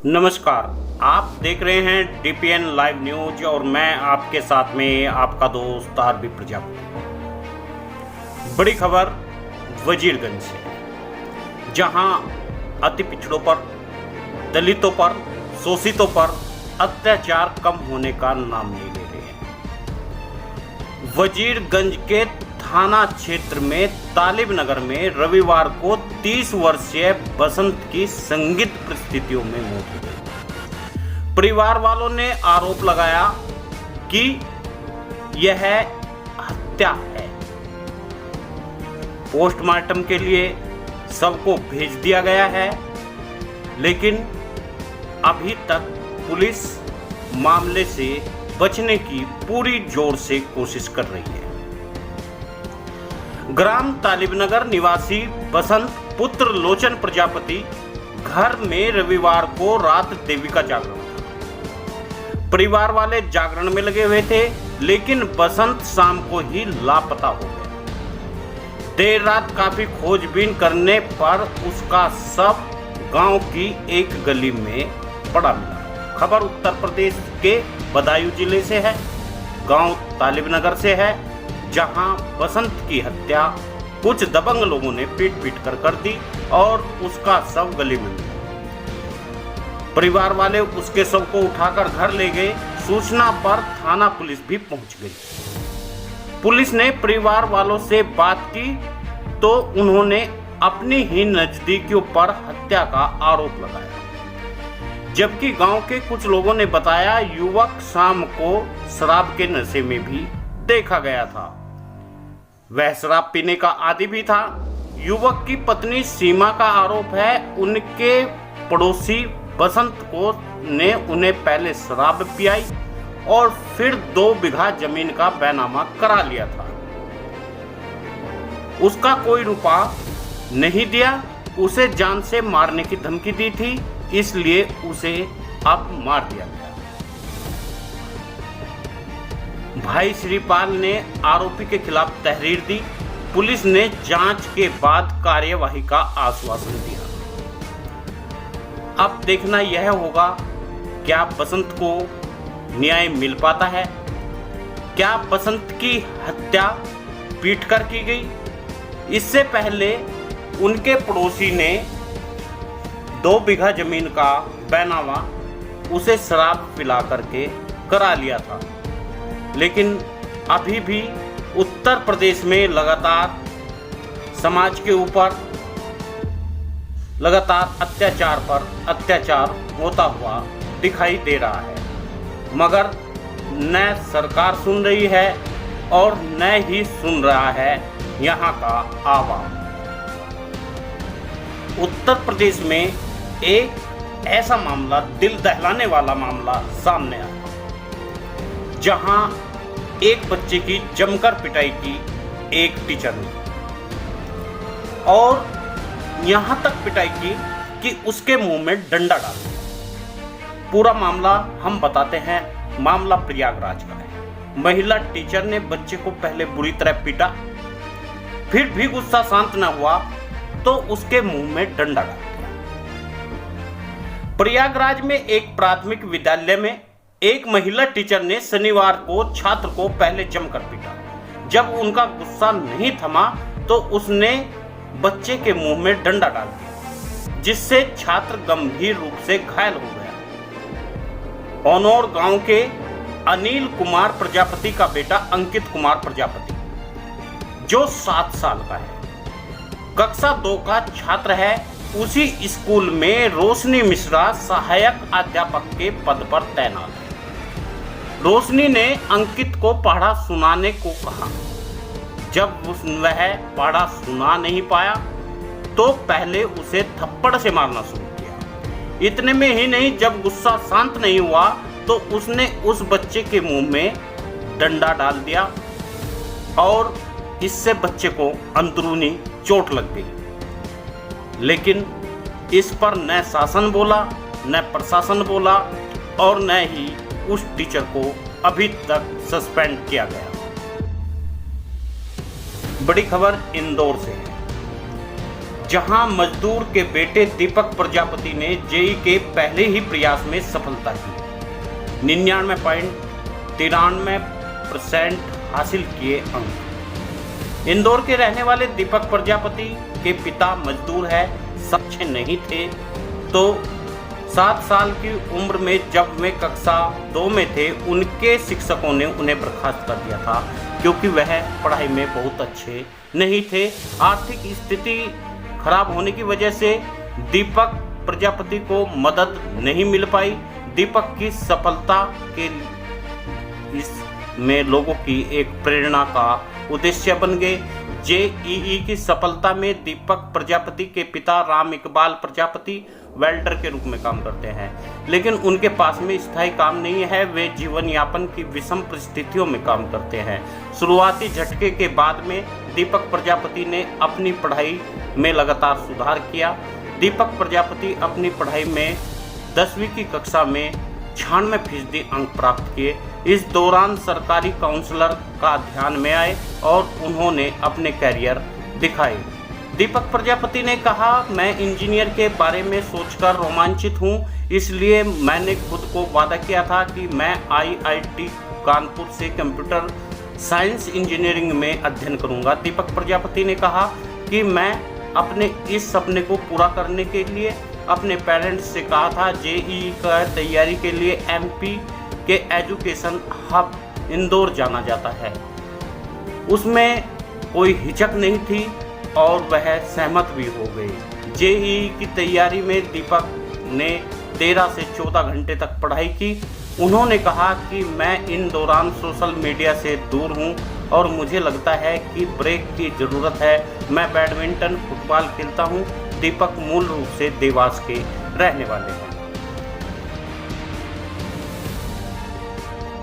नमस्कार, आप देख रहे हैं डीपीएन लाइव न्यूज और मैं आपके साथ में आपका दोस्त आरबी प्रजापति। बड़ी खबर वजीरगंज से, जहां अति पिछड़ों पर, दलितों पर, शोषितों पर अत्याचार कम होने का नाम नहीं ले रहे हैं। वजीरगंज के थाना क्षेत्र में तालिब नगर में रविवार को 30 वर्षीय बसंत की संदिग्ध परिस्थितियों में मौत हो गई। परिवार वालों ने आरोप लगाया कि यह हत्या है। पोस्टमार्टम के लिए शव को भेज दिया गया है, लेकिन अभी तक पुलिस मामले से बचने की पूरी जोर से कोशिश कर रही है। ग्राम तालिबनगर निवासी बसंत पुत्र लोचन प्रजापति घर में रविवार को रात देवी का जागरण था। परिवार वाले जागरण में लगे हुए थे, लेकिन बसंत शाम को ही लापता हो गया। देर रात काफी खोजबीन करने पर उसका शव गांव की एक गली में पड़ा मिला। खबर उत्तर प्रदेश के बदायूं जिले से है। गांव तालिबनगर से है, जहां बसंत की हत्या कुछ दबंग लोगों ने पीट कर दी और उसका शव गली में मिला। परिवार वाले उसके शव को उठाकर घर ले गए। सूचना पर थाना पुलिस भी पहुंच गई। पुलिस ने परिवार वालों से बात की तो उन्होंने अपनी ही नजदीकियों पर हत्या का आरोप लगाया, जबकि गांव के कुछ लोगों ने बताया युवक शाम को शराब के नशे में भी देखा गया था। वह शराब पीने का आदी भी था। युवक की पत्नी सीमा का आरोप है उनके पड़ोसी बसंत ने उन्हें पहले शराब पिलाई और फिर 2 बीघा जमीन का बैनामा करा लिया था। उसका कोई रुपया नहीं दिया, उसे जान से मारने की धमकी दी थी, इसलिए उसे अब मार दिया गया। भाई श्रीपाल ने आरोपी के खिलाफ तहरीर दी। पुलिस ने जांच के बाद कार्यवाही का आश्वासन दिया। अब देखना यह होगा, क्या बसंत को न्याय मिल पाता है? क्या बसंत की हत्या पीटकर की गई? इससे पहले उनके पड़ोसी ने 2 बीघा जमीन का बैनामा उसे शराब पिला करके करा लिया था, लेकिन अभी भी उत्तर प्रदेश में लगातार समाज के ऊपर लगातार अत्याचार पर अत्याचार होता हुआ दिखाई दे रहा है, मगर न सरकार सुन रही है और न ही सुन रहा है यहाँ का आवाम। उत्तर प्रदेश में एक ऐसा मामला, दिल दहलाने वाला मामला सामने आया, जहां एक बच्चे की जमकर पिटाई की एक टीचर ने, और यहां तक पिटाई की कि उसके मुंह में डंडा डाल दिया। पूरा मामला हम बताते हैं। मामला प्रयागराज का है। महिला टीचर ने बच्चे को पहले बुरी तरह पीटा, फिर भी गुस्सा शांत न हुआ तो उसके मुंह में डंडा डाल दिया। प्रयागराज में एक प्राथमिक विद्यालय में एक महिला टीचर ने शनिवार को छात्र को पहले जमकर पीटा। जब उनका गुस्सा नहीं थमा तो उसने बच्चे के मुंह में डंडा डाल दिया, जिससे छात्र गंभीर रूप से घायल हो गया। औनौर गांव के अनिल कुमार प्रजापति का बेटा अंकित कुमार प्रजापति, जो 7 साल का है, कक्षा 2 का छात्र है, उसी स्कूल में रोशनी मिश्रा सहायक अध्यापक के पद पर तैनात है। रोशनी ने अंकित को पढ़ा सुनाने को कहा। जब वह पढ़ा सुना नहीं पाया तो पहले उसे थप्पड़ से मारना शुरू किया। इतने में ही नहीं, जब गुस्सा शांत नहीं हुआ तो उसने उस बच्चे के मुंह में डंडा डाल दिया और इससे बच्चे को अंदरूनी चोट लग गई। लेकिन इस पर न शासन बोला, न प्रशासन बोला और न ही उस टीचर को अभी तक सस्पेंड किया गया। बड़ी खबर इंदौर से है, जहां मजदूर के बेटे दीपक प्रजापति ने जेईई के पहले ही प्रयास में सफलता की 99.93% हासिल किए अंक। इंदौर के रहने वाले दीपक प्रजापति के पिता मजदूर है, सक्षम नहीं थे तो 7 साल की उम्र में जब वे कक्षा 2 में थे उनके शिक्षकों ने उन्हें बर्खास्त कर दिया था क्योंकि वह पढ़ाई में बहुत अच्छे नहीं थे। आर्थिक स्थिति खराब होने की वजह से दीपक प्रजापति को मदद नहीं मिल पाई। दीपक की सफलता के इसमें लोगों की एक प्रेरणा का उद्देश्य बन गए। जेईई की सफलता में दीपक प्रजापति के पिता राम इकबाल प्रजापति वेल्डर के रूप में काम करते हैं, लेकिन उनके पास में स्थायी काम नहीं है। वे जीवन यापन की विषम परिस्थितियों में काम करते हैं। शुरुआती झटके के बाद में दीपक प्रजापति ने अपनी पढ़ाई में लगातार सुधार किया। दीपक प्रजापति अपनी पढ़ाई में 10वीं की कक्षा में 96% अंक प्राप्त किए। इस दौरान सरकारी काउंसलर का ध्यान में आए और उन्होंने अपने कैरियर दिखाए। दीपक प्रजापति ने कहा, मैं इंजीनियर के बारे में सोचकर रोमांचित हूं, इसलिए मैंने खुद को वादा किया था कि मैं आईआईटी कानपुर से कंप्यूटर साइंस इंजीनियरिंग में अध्ययन करूंगा। दीपक प्रजापति ने कहा कि मैं अपने इस सपने को पूरा करने के लिए अपने पेरेंट्स से कहा था। जेईई का तैयारी के लिए एमपी के एजुकेशन हब इंदौर जाना जाता है, उसमें कोई हिचक नहीं थी और वह सहमत भी हो गए। जेईई की तैयारी में दीपक ने 13 से 14 घंटे तक पढ़ाई की। उन्होंने कहा कि मैं इन दौरान सोशल मीडिया से दूर हूं और मुझे लगता है कि ब्रेक की ज़रूरत है। मैं बैडमिंटन, फुटबॉल खेलता हूं। दीपक मूल रूप से देवास के रहने वाले हैं।